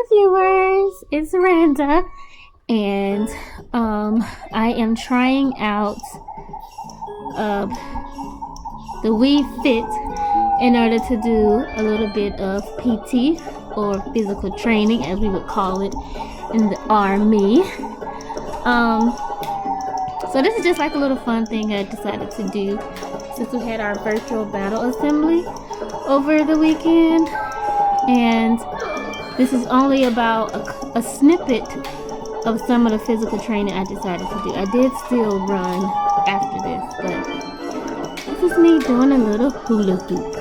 viewers, it's Randa, and I am trying out the WiiFit in order to do a little bit of PT, or physical training as we would call it in the army. So this is just like a little fun thing I decided to do since we had our virtual battle assembly over the weekend, and this is only about a snippet of some of the physical training I decided to do. I did still run after this, but this is me doing a little hula hoop.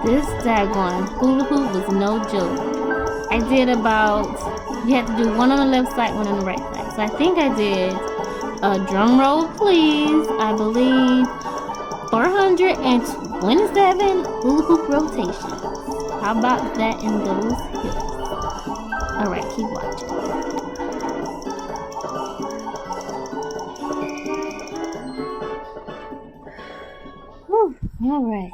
This daggone hula hoop was no joke. I did about, you have to do one on the left side, one on the right side. So I think I did, drum roll please, I believe 427 hula hoop rotations. How about that in those hips? Alright, keep watching. Whew, alright.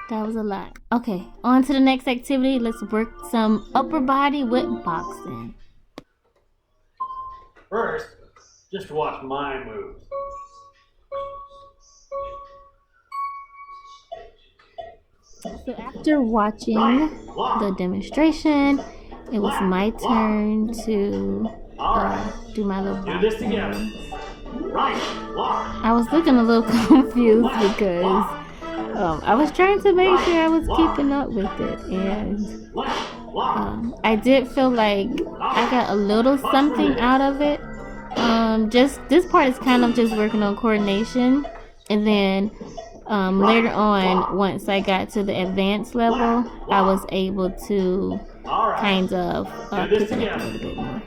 That was a lot. Okay, on to the next activity. Let's work some upper body with boxing. First, just watch my moves. So after watching the demonstration, it was my turn to do my little boxing. Do this together. I was looking a little confused because I was trying to make sure I was keeping up with it, and I did feel like I got a little something out of it. Just this part is kind of just working on coordination, and then later on, once I got to the advanced level, I was able to kind of pick it up a little bit more.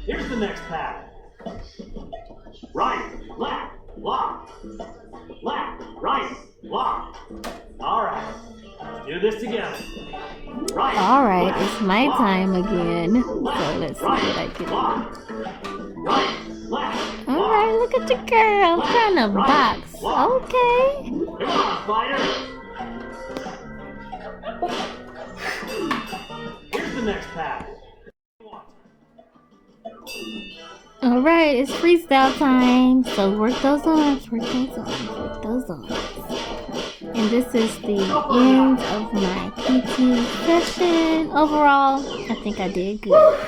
Here's the next pattern. Right, left, block. Left, right, block. Alright, do this together. Right. Alright, it's my time again. So let's see what I can do. Alright, look at the girl trying to box. Okay. Come on, fighter. Here's the next pattern. Alright, it's freestyle time. So work those arms, work those arms, work those arms. And this is the end of my PT session. Overall, I think I did good.